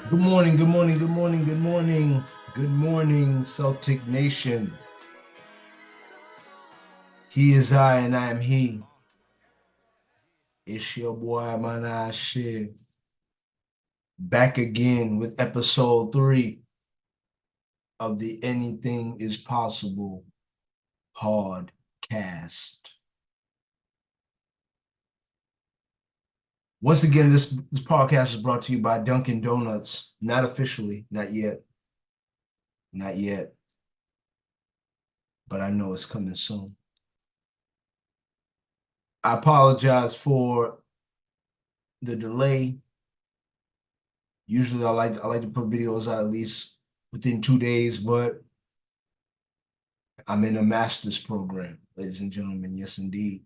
Good morning, good morning, good morning, good morning, good morning, Celtic Nation. He is I and I am he. It's your boy Mana Shit. Back again with episode 3 of the Anything is Possible podcast. Once again, this podcast is brought to you by Dunkin' Donuts. Not officially, not yet, not yet, but I know it's coming soon. I apologize for the delay. Usually I like to put videos out at least within 2 days, but I'm in a master's program, ladies and gentlemen. Yes, indeed.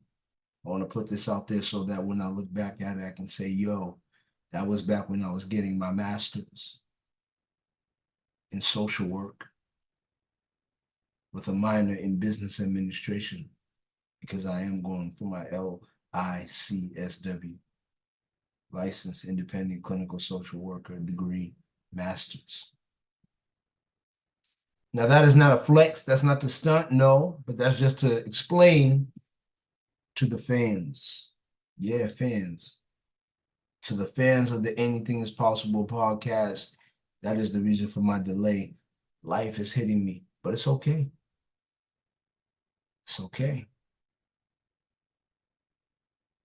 I want to put this out there so that when I look back at it, I can say, yo, that was back when I was getting my master's in social work with a minor in business administration because I am going for my LICSW, licensed independent clinical social worker degree, master's. Now, that is not a flex. That's not the stunt. No, but that's just to explain to the fans. Yeah, fans. To the fans of the Anything is Possible podcast. That is the reason for my delay. Life is hitting me, but it's okay. It's okay.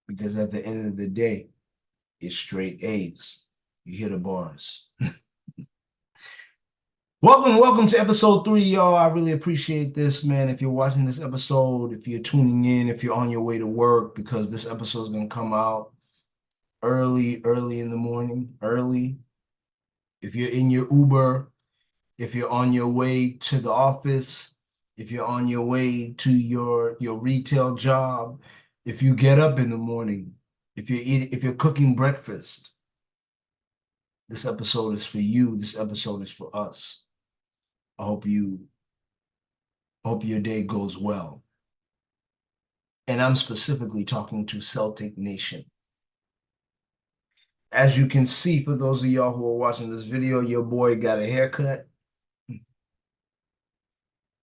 Because at the end of the day, it's straight A's. You hear the bars. Welcome to episode 3, y'all. I really appreciate this, man. If you're watching this episode, if you're tuning in, if you're on your way to work, because this episode is going to come out early in the morning, early. If you're in your Uber, if you're on your way to the office, if you're on your way to your retail job, if you get up in the morning, if you're cooking breakfast, this episode is for you. This episode is for us. I hope your day goes well. And I'm specifically talking to Celtic Nation. As you can see, for those of y'all who are watching this video, your boy got a haircut.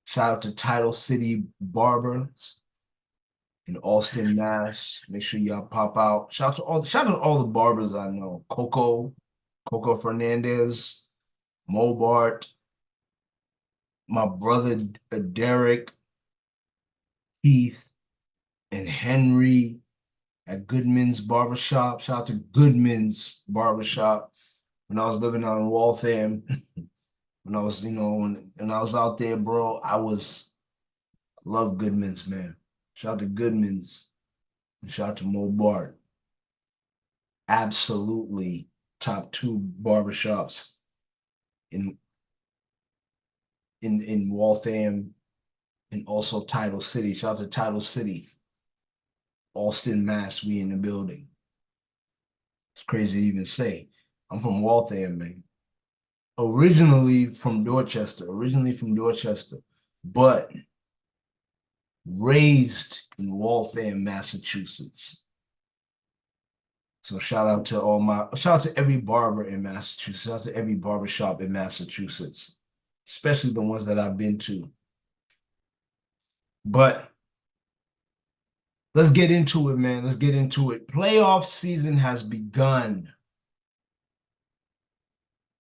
Shout out to Title City Barbers in Austin, Mass. Make sure y'all pop out. Shout out to all the barbers I know. Coco Fernandez, Mobart, my brother Derek, Keith, and Henry at Goodman's Barbershop. Shout out to Goodman's Barbershop. When I was living out in Waltham, when I was, when I was out there, bro, love Goodman's, man. Shout out to Goodman's and shout out to Mobart. Absolutely top two barbershops in in Waltham and also Title City. Shout out to Title City, Austin, Mass. We in the building. It's crazy to even say. I'm from Waltham, man. Originally from Dorchester, but raised in Waltham, Massachusetts. So shout out to every barber in Massachusetts, shout out to every barbershop in Massachusetts, especially the ones that I've been to. But let's get into it, man. Let's get into it. Playoff season has begun.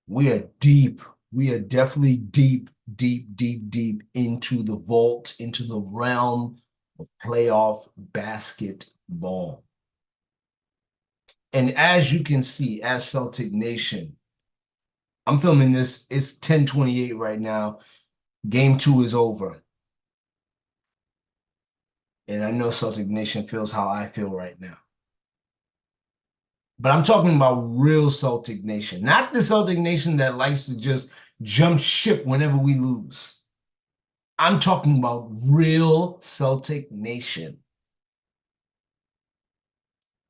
We are deep. We are definitely deep into the vault, into the realm of playoff basketball. And as you can see, as Celtic Nation, I'm filming this. It's 10:28 right now. Game 2 is over. And I know Celtic Nation feels how I feel right now. But I'm talking about real Celtic Nation, not the Celtic Nation that likes to just jump ship whenever we lose. I'm talking about real Celtic Nation.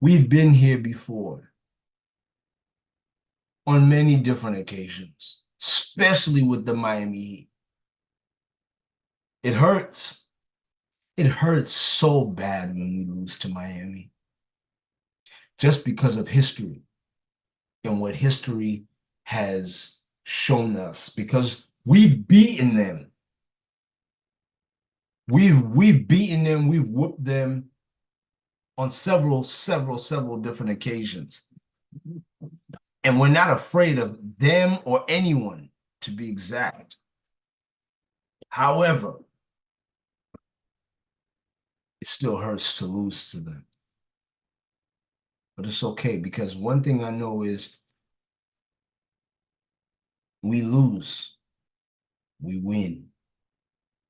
We've been here before on many different occasions, especially with the Miami Heat. It hurts. It hurts so bad when we lose to Miami just because of history and what history has shown us, because we've beaten them. We've beaten them, we've whooped them on several different occasions. And we're not afraid of them or anyone, to be exact. However, it still hurts to lose to them. But it's okay, because one thing I know is we lose, we win.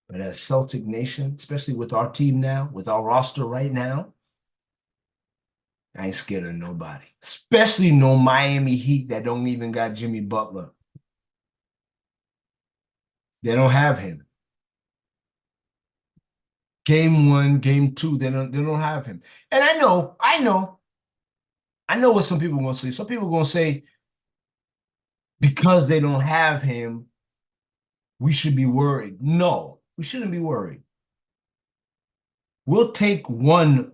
But as Celtic Nation, especially with our team now, with our roster right now, I ain't scared of nobody, especially no Miami Heat that don't even got Jimmy Butler. They don't have him. Game 1, game 2, they don't have him. And I know what some people are gonna say. Some people are gonna say, because they don't have him, we should be worried. No, we shouldn't be worried. We'll take one,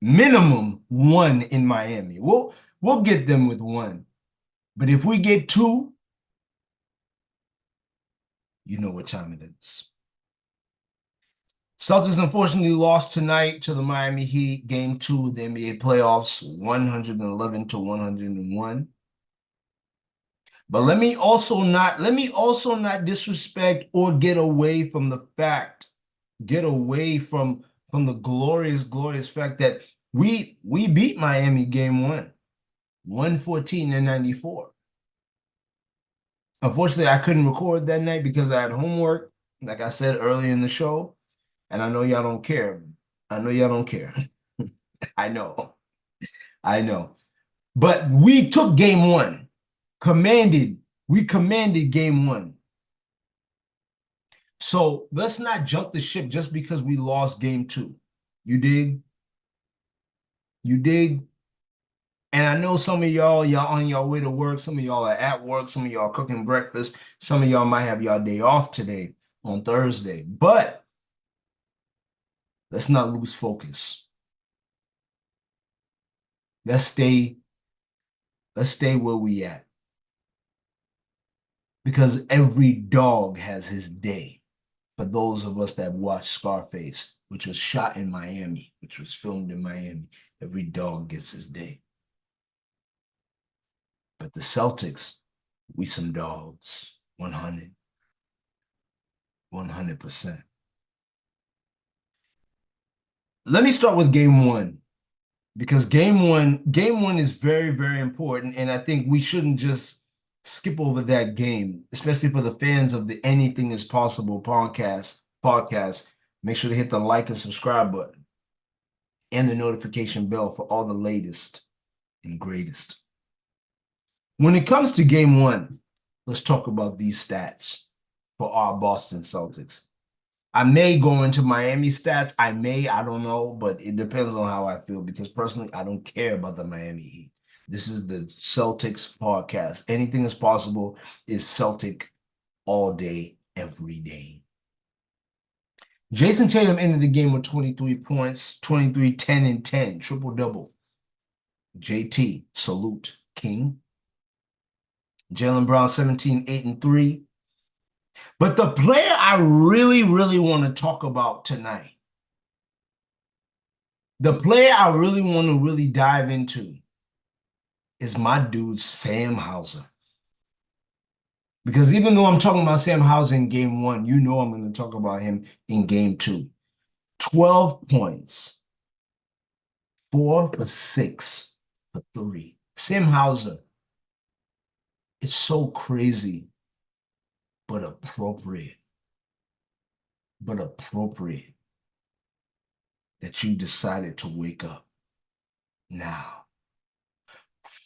minimum one in Miami. We'll get them with one. But if we get two, you know what time it is. Celtics unfortunately lost tonight to the Miami Heat, game 2 of the NBA playoffs, 111-101. But let me also not disrespect or get away from the glorious fact that we beat Miami game 1, 114-94. Unfortunately, I couldn't record that night because I had homework, like I said earlier in the show, and I know y'all don't care. I know y'all don't care. I know. I know. But we took game 1. We commanded game 1. So let's not jump the ship just because we lost game 2. You dig? You dig? And I know some of y'all on your way to work. Some of y'all are at work. Some of y'all cooking breakfast. Some of y'all might have y'all day off today on Thursday. But let's not lose focus. Let's stay where we at. Because every dog has his day. For those of us that watched Scarface, which was shot in Miami, which was filmed in Miami, every dog gets his day. But the Celtics, we some dogs, 100%. Let me start with game 1, because game one is very, very important, and I think we shouldn't just skip over that game, especially for the fans of the Anything is Possible podcast. Make sure to hit the like and subscribe button and the notification bell for all the latest and greatest. When it comes to game 1, let's talk about these stats for our Boston Celtics. I may go into Miami stats. I don't know, but it depends on how I feel, because personally, I don't care about the Miami Heat. This is the Celtics podcast. Anything is Possible is Celtic all day, every day. Jason Tatum ended the game with 23 points, 23, 10, and 10, triple-double. JT, salute, king. Jaylen Brown, 17, 8, and 3. But the player I really, really want to talk about tonight, the player I really want to really dive into, is my dude, Sam Hauser. Because even though I'm talking about Sam Hauser in game 1, you know I'm going to talk about him in game 2. 12 points, 4 for 6 for 3. Sam Hauser, it's so crazy, but appropriate. That you decided to wake up now.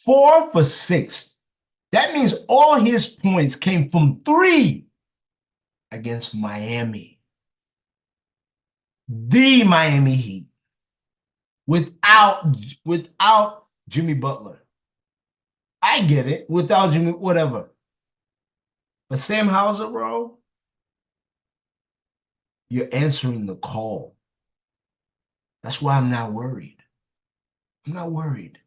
4 for 6. That means all his points came from 3 against Miami. The Miami Heat. Without Jimmy Butler. I get it. Without Jimmy, whatever. But Sam Hauser, bro, you're answering the call. That's why I'm not worried. I'm not worried.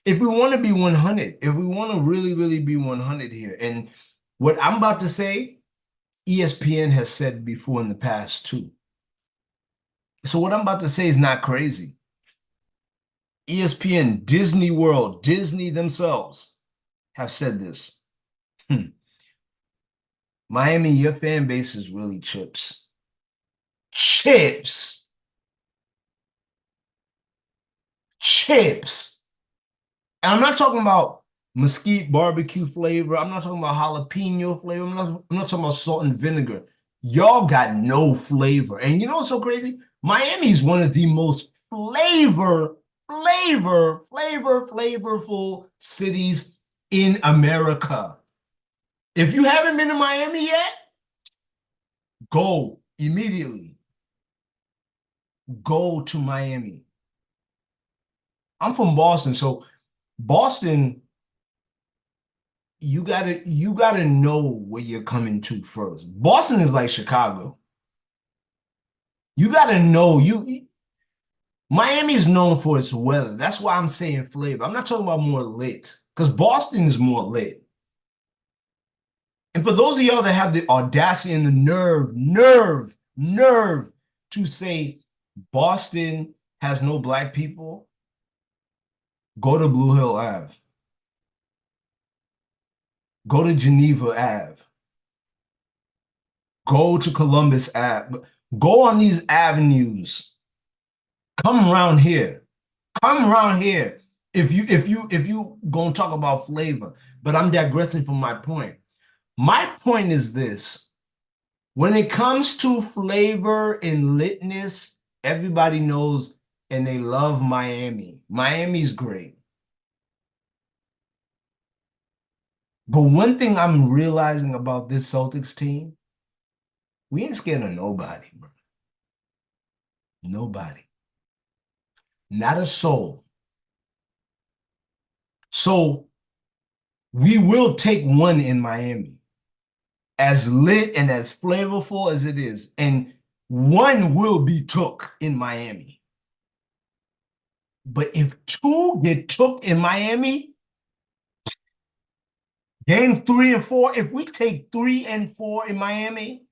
If we want to be 100, if we want to really, really be 100 here, and what I'm about to say, ESPN has said before in the past too. So what I'm about to say is not crazy. ESPN, Disney World, Disney themselves have said this. Miami, your fan base is really chips. Chips. Chips. And I'm not talking about mesquite barbecue flavor. I'm not talking about jalapeno flavor. I'm not talking about salt and vinegar. Y'all got no flavor. And you know what's so crazy? Miami is one of the most flavorful cities in America. If you haven't been to Miami yet, go immediately. Go to Miami. I'm from Boston, so Boston, you gotta know where you're coming to first. Boston is like Chicago. You gotta know Miami is known for its weather. That's why I'm saying flavor. I'm not talking about more lit, because Boston is more lit. And for those of y'all that have the audacity and the nerve to say Boston has no black people, go to Blue Hill Ave. Go to Geneva Ave. Go to Columbus Ave. Go on these avenues. Come around here. Come around here. If you gonna talk about flavor, but I'm digressing from my point. My point is this: when it comes to flavor and litness, everybody knows and they love Miami. Miami's great. But one thing I'm realizing about this Celtics team, we ain't scared of nobody, bro. Nobody. Not a soul. So we will take one in Miami, as lit and as flavorful as it is. And one will be took in Miami. But if two get took in Miami, game 3 and 4, if we take 3 and 4 in Miami,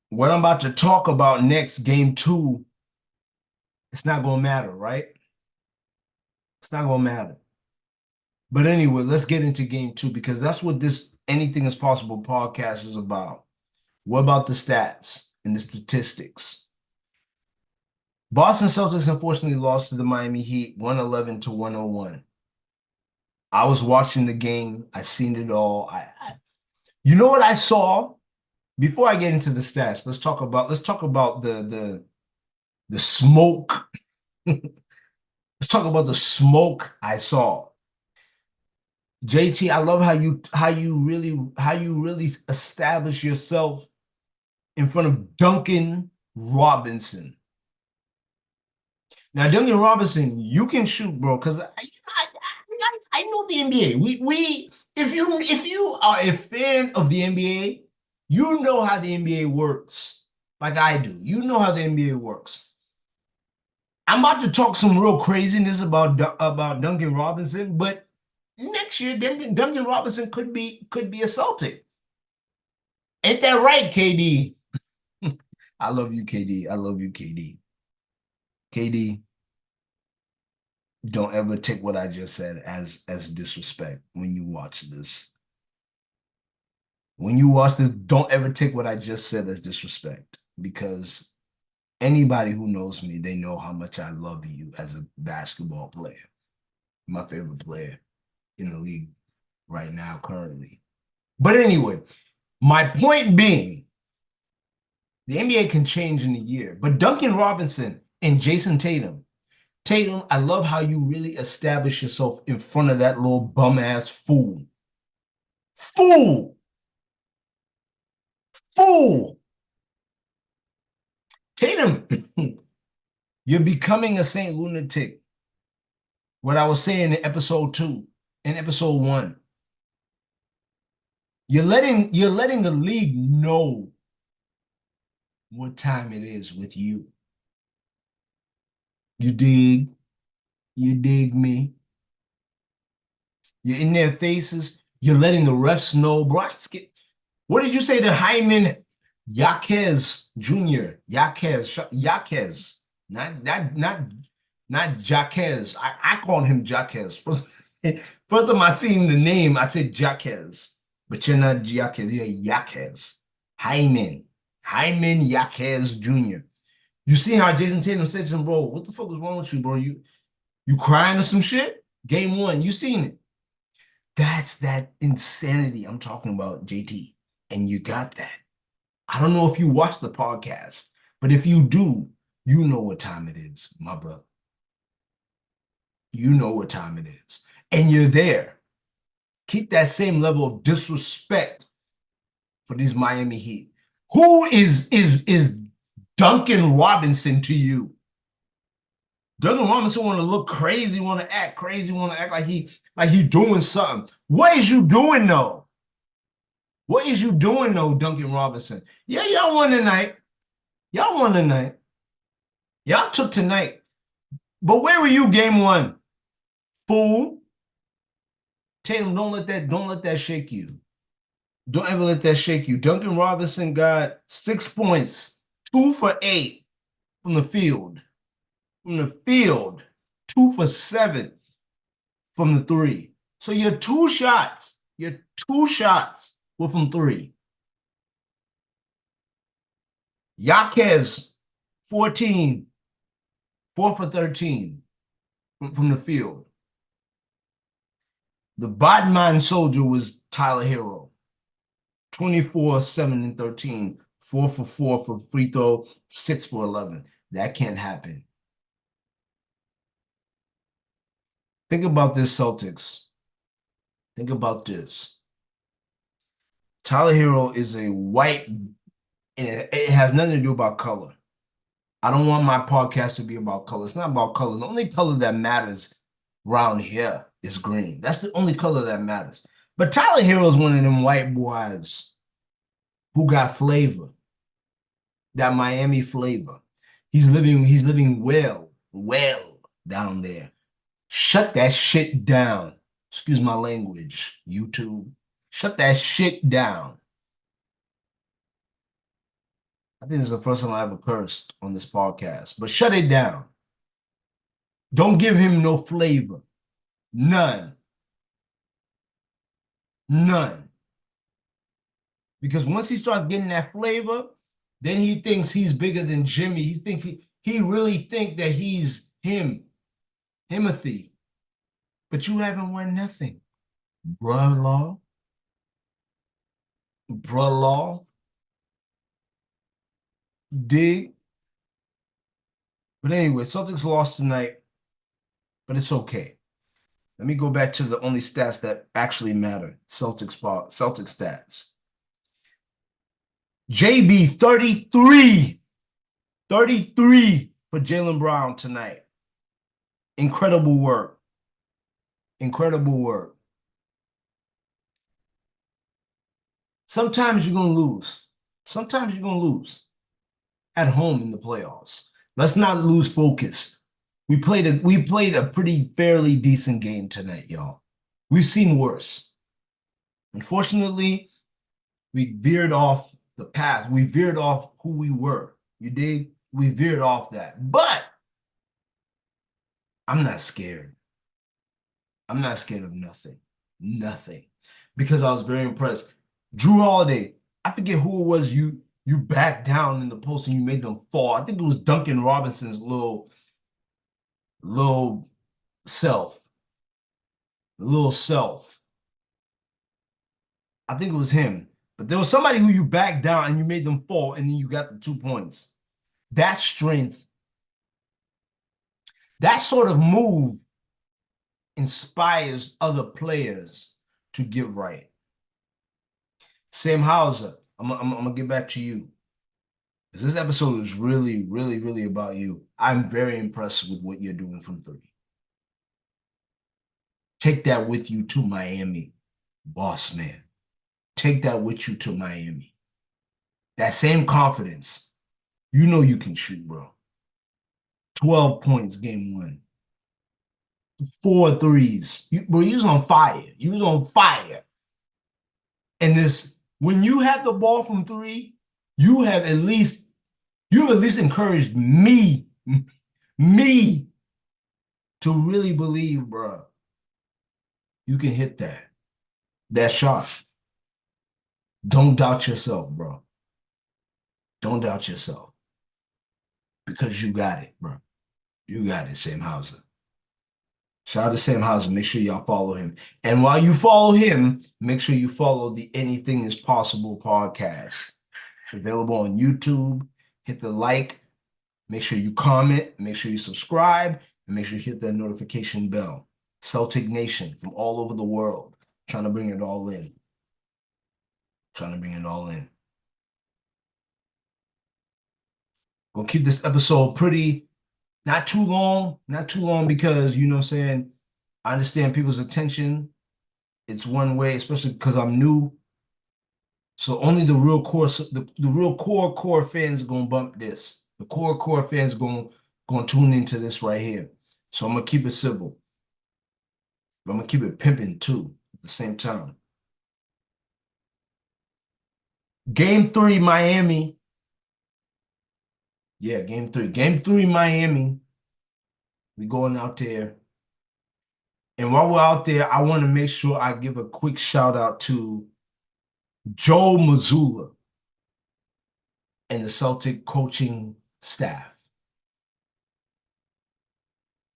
what I'm about to talk about next, game 2, it's not going to matter, right? It's not going to matter. But anyway, let's get into game 2 because that's what this Anything is Possible podcast is about. What about the stats and the statistics? Boston Celtics unfortunately lost to the Miami Heat 111 to 101. I was watching the game. I seen it all. You know what I saw? Before I get into the stats, let's talk about the smoke. Let's talk about the smoke I saw. JT, I love how you really establish yourself in front of Duncan Robinson. Now, Duncan Robinson, you can shoot, bro, because I know the NBA. If you are a fan of the NBA, you know how the NBA works, like I do. You know how the NBA works. I'm about to talk some real craziness about Duncan Robinson, but next year Duncan Robinson could be a Celtic. Ain't that right, KD? I love you, KD. I love you, KD. KD, don't ever take what I just said as disrespect when you watch this. When you watch this, don't ever take what I just said as disrespect because anybody who knows me, they know how much I love you as a basketball player. My favorite player in the league right now, currently. But anyway, my point being, the NBA can change in a year, but Duncan Robinson and Jason Tatum, I love how you really establish yourself in front of that little bum ass fool. Fool! Fool! Tatum, you're becoming a Saint Lunatic. What I was saying in episode 2, in episode 1. You're letting the league know what time it is with you. You dig? You dig me? You're in their faces. You're letting the refs know, bro. What did you say to Hyman Yaquez Jr.? Yaquez. Not Jaquez. I called him Jaquez. First time I seen the name, I said Jaquez. But you're not Jaquez, you're Yaquez. Hyman. Hyman Yaquez Jr. You see how Jason Tatum said to him, bro, what the fuck is wrong with you, bro? You crying or some shit? Game one, you seen it. That's that insanity I'm talking about, JT. And you got that. I don't know if you watch the podcast, but if you do, you know what time it is, my brother. You know what time it is. And you're there. Keep that same level of disrespect for these Miami Heat. Who is Duncan Robinson to you? Duncan Robinson want to look crazy, want to act crazy, want to act like he doing something. What is you doing though? What is you doing though, Duncan Robinson? Yeah, y'all won tonight. Y'all won tonight. Y'all took tonight. But where were you game one? Fool. Tatum, don't let that shake you. Don't ever let that shake you. Duncan Robinson got 6 points, 2 for 8 from the field. From the field, 2 for 7 from the three. So your 2 shots were from 3. Yaquez, 14, 4 for 13 from the field. The Bodman soldier was Tyler Herro. 24, 7, and 13. 4 for 4 for free throw, 6 for 11. That can't happen. Think about this, Celtics. Think about this. Tyler Herro is a white, and it has nothing to do about color. I don't want my podcast to be about color. It's not about color. The only color that matters around here is green. That's the only color that matters. But Tyler Herro is one of them white boys who got flavor, that Miami flavor. He's living well down there. Shut that shit down. Excuse my language, YouTube. Shut that shit down. I think it's the first time I ever cursed on this podcast, but shut it down. Don't give him no flavor. None. None. Because once he starts getting that flavor, then he thinks he's bigger than Jimmy. He thinks he really think that he's Himothy. But you haven't won nothing. Bruh law. Dig. But anyway, Celtics lost tonight, but it's okay. Let me go back to the only stats that actually matter. Celtic stats. JB 33. 33 for Jaylen Brown tonight. Incredible work. Incredible work. Sometimes you're going to lose. Sometimes you're going to lose at home in the playoffs. Let's not lose focus. We played a pretty fairly decent game tonight, y'all. We've seen worse. Unfortunately, we veered off the path. We veered off who we were. You dig? We veered off that. But I'm not scared. I'm not scared of nothing. Nothing. Because I was very impressed. Jrue Holiday, I forget who it was you backed down in the post and you made them fall. I think it was Duncan Robinson's little self. Little self. I think it was him. But there was somebody who you backed down and you made them fall and then you got the 2 points. That's strength. That sort of move inspires other players to get right. Sam Hauser, I'm going to get back to you. This episode is really, really, really about you. I'm very impressed with what you're doing from 3. Take that with you to Miami, boss man. Take that with you to Miami. That same confidence. You know you can shoot, bro. 12 points game one. 4 threes. Bro, you was on fire. You was on fire. And this, when you have the ball from three, you have at least encouraged me to really believe, bro, you can hit that shot. Don't doubt yourself, bro. Don't doubt yourself because you got it, bro. You got it, Sam Hauser. Shout out to Sam Hauser. Make sure y'all follow him. And while you follow him, make sure you follow the Anything is Possible podcast. It's available on YouTube. Hit the like. Make sure you comment. Make sure you subscribe. And make sure you hit that notification bell. Celtic Nation from all over the world. Trying to bring it all in. Trying to bring it all in. We'll keep this episode pretty, not too long because, you know what I'm saying, I understand people's attention. It's one way, especially because I'm new. So only the real core, the real core fans are gonna bump this. The core fans are gonna tune into this right here. So I'm gonna keep it civil. But I'm gonna keep it pimping too at the same time. Game 3, Miami. Yeah, game 3. Game 3, Miami. We going out there. And while we're out there, I want to make sure I give a quick shout out to Joe Mazzulla and the Celtic coaching staff.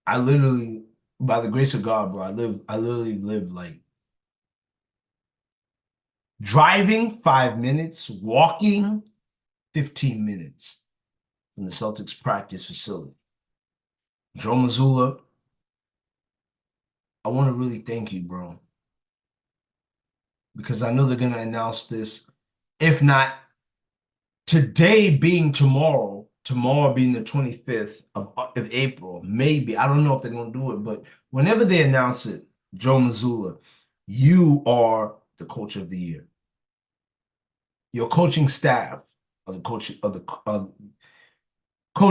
I literally, by the grace of God, bro, I literally live like driving 5 minutes, walking 15 minutes from the Celtics practice facility. Joe Mazzulla, I want to really thank you, bro. Because I know they're going to announce this, if not today being tomorrow being the 25th of April, maybe. I don't know if they're going to do it, but whenever they announce it, Joe Mazzulla, you are the coach of the year. Your coaching staff are the coach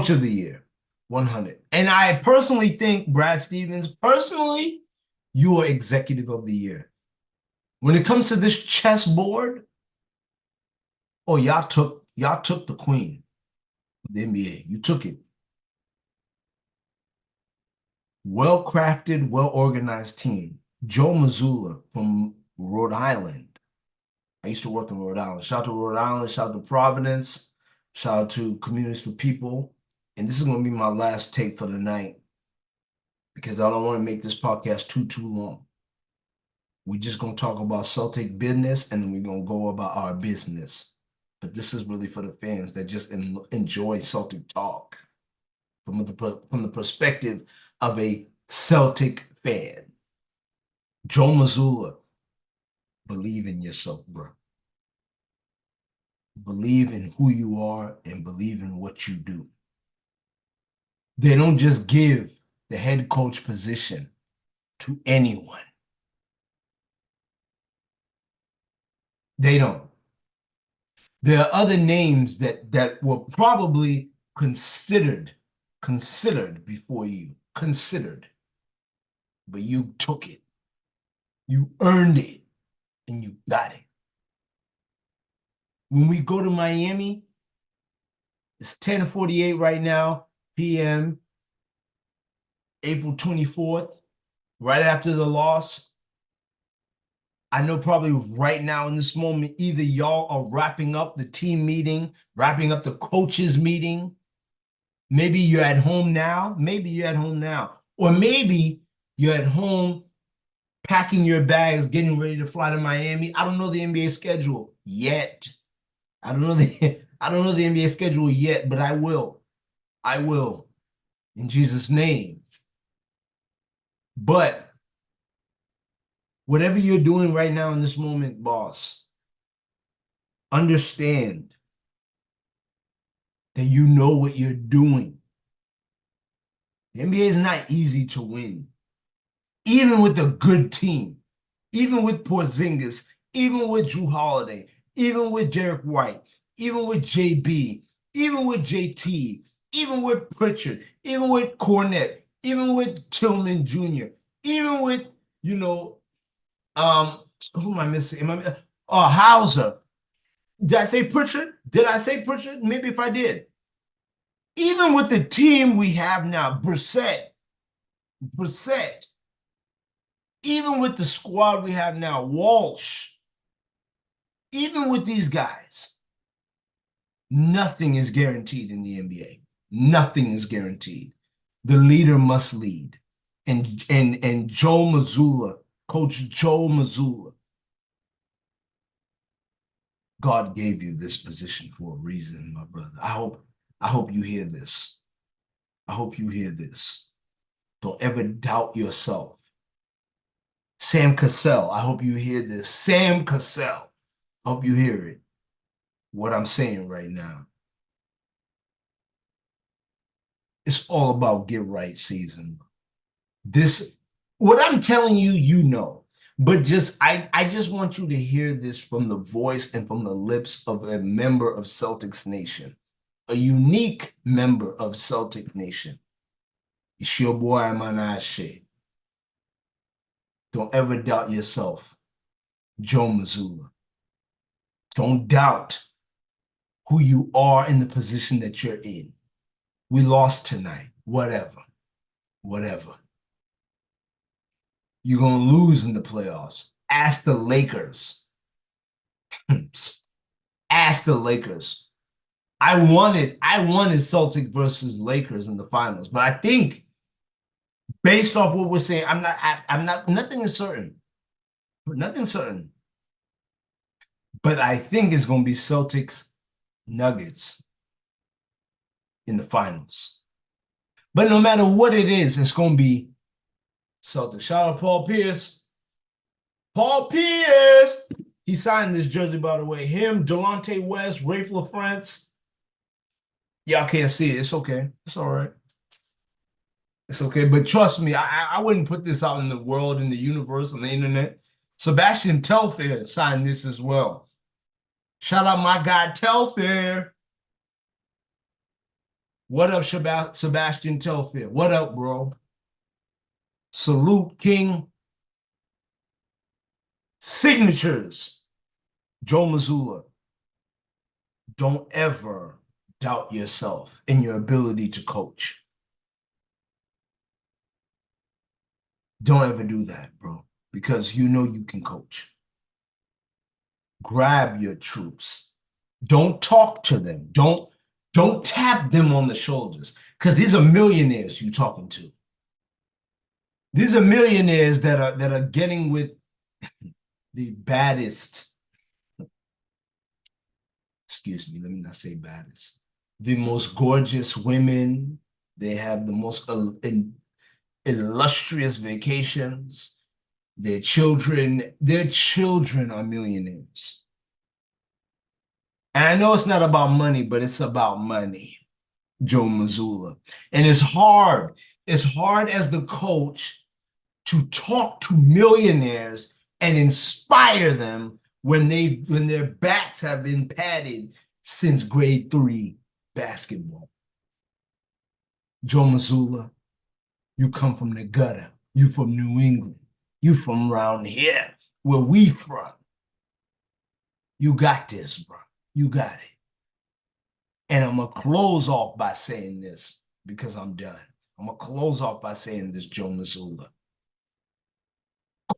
of the year, 100. And I personally think, Brad Stevens, personally, you are executive of the year. When it comes to this chessboard, oh, y'all took the queen of the NBA. You took it. Well-crafted, well-organized team. Joe Mazzulla from Rhode Island. I used to work in Rhode Island. Shout out to Rhode Island. Shout out to Providence. Shout out to Communities for People. And this is going to be my last take for the night because I don't want to make this podcast too long. We're just going to talk about Celtic business and then we're going to go about our business. But this is really for the fans that just enjoy Celtic talk from the perspective of a Celtic fan. Joe Mazzulla, believe in yourself, bro. Believe in who you are and believe in what you do. They don't just give the head coach position to anyone. They don't. There are other names that were probably considered before you. Considered. But you took it. You earned it. And you got it. When we go to Miami, it's 10:48 right now, p.m., April 24th, right after the loss. I know probably right now in this moment, either y'all are wrapping up the team meeting, wrapping up the coaches meeting. Maybe you're at home now. Or maybe you're at home packing your bags, getting ready to fly to Miami. I don't know the NBA schedule yet. I don't know the NBA schedule yet, but I will. I will. In Jesus' name. But whatever you're doing right now in this moment, boss, understand that you know what you're doing. The NBA is not easy to win. Even with a good team, even with Porzingis, even with Jrue Holiday, even with Derek White, even with JB, even with JT, even with Pritchard, even with Cornette, even with Tillman Jr., even with, you know, who am I missing? Hauser. Did I say Pritchard? Did I say Pritchard? Maybe if I did. Even with the team we have now, Brissett, even with the squad we have now, Walsh, even with these guys, nothing is guaranteed in the NBA. Nothing is guaranteed. The leader must lead. And Joe Mazzulla, Coach Joe Mazzulla, God gave you this position for a reason, my brother. I hope you hear this. I hope you hear this. Don't ever doubt yourself. Sam Cassell, I hope you hear this. Sam Cassell, I hope you hear it. What I'm saying right now. It's all about get right season. This, what I'm telling you, you know. But I just want you to hear this from the voice and from the lips of a member of Celtics Nation, a unique member of Celtic Nation. It's your boy Manasseh. Don't ever doubt yourself, Joe Mazzulla. Don't doubt who you are in the position that you're in. We lost tonight. Whatever. You're going to lose in the playoffs. Ask the Lakers. Ask the Lakers. I wanted Celtic versus Lakers in the finals, but I think based off what we're saying, I'm not, nothing is certain. Nothing's certain. But I think it's going to be Celtics Nuggets in the finals. But no matter what it is, it's going to be Celtics. Shout out Paul Pierce. Paul Pierce. He signed this jersey, by the way. Him, Delonte West, Rafe LaFrance. Y'all can't see it. It's okay. It's all right. It's okay. But trust me, I wouldn't put this out in the world, in the universe, on the internet. Sebastian Telfair signed this as well. Shout out my guy Telfair. What up, Sebastian Telfair? What up, bro? Salute, King. Signatures. Joe Mazzulla. Don't ever doubt yourself in your ability to coach. Don't ever do that, bro, because you know you can coach. Grab your troops. Don't talk to them. Don't tap them on the shoulders, because these are millionaires you're talking to. These are millionaires that are getting with the baddest. Excuse me, let me not say baddest. The most gorgeous women. They have the most illustrious vacations. Their children are millionaires. And I know it's not about money, but it's about money, Joe Mazzulla. And it's hard. It's hard as the coach to talk to millionaires and inspire them when their backs have been padded since grade 3 basketball. Joe Mazzulla, you come from the gutter. You from New England. You from around here, where we from. You got this, bro. You got it. And I'm going to close off by saying this, because I'm done. I'm going to close off by saying this, Joe Mazzulla.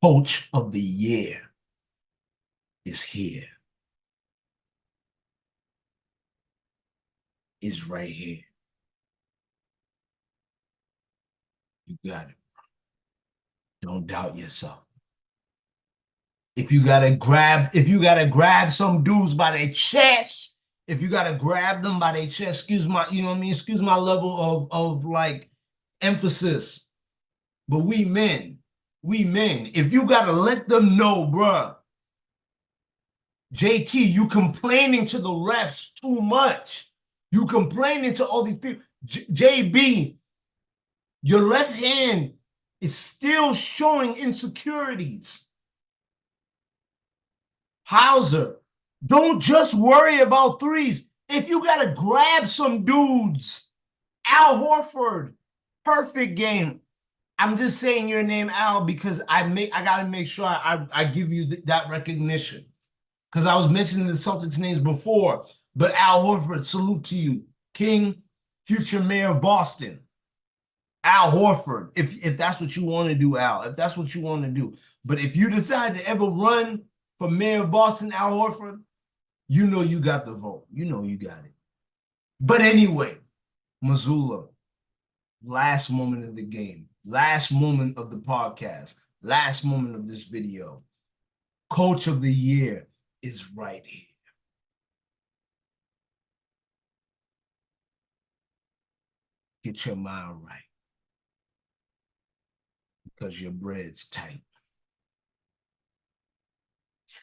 Coach of the Year is here. Is right here. You got it, bro. Don't doubt yourself. If you gotta grab some dudes by their chest, if you gotta grab them by their chest, excuse my, you know what I mean? Excuse my level of like emphasis. But we men, if you gotta let them know, bruh, JT, you complaining to the refs too much. You complaining to all these people. JB, your left hand is still showing insecurities. Hauser, don't just worry about threes. If you got to grab some dudes Al Horford, perfect game. I'm just saying your name, Al, because I gotta make sure I give you that recognition. Because I was mentioning the Celtics names before, but Al Horford, salute to you. King, future mayor of Boston. Al Horford, if that's what you want to do, Al, if that's what you want to do. But if you decide to ever run for mayor of Boston, Al Horford, you know you got the vote. You know you got it. But anyway, Mazzulla, last moment of the game, last moment of the podcast, last moment of this video. Coach of the year is right here. Get your mind right because your bread's tight.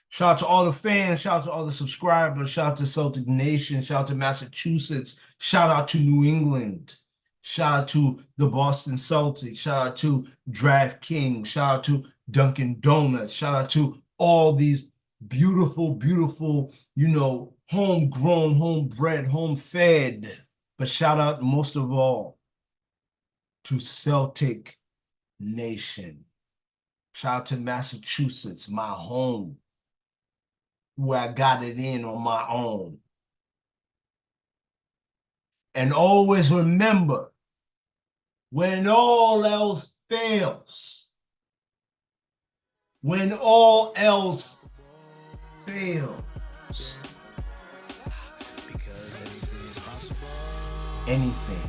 Shout out to all the fans. Shout out to all the subscribers. Shout out to Celtic Nation. Shout out to Massachusetts. Shout out to New England. Shout out to the Boston Celtics. Shout out to DraftKings. Shout out to Dunkin' Donuts. Shout out to all these beautiful, beautiful, homegrown, homebred, home-fed. But shout out most of all to Celtic Nation. Shout out to Massachusetts, my home, where I got it in on my own. And always remember, when all else fails, when all else fails, anything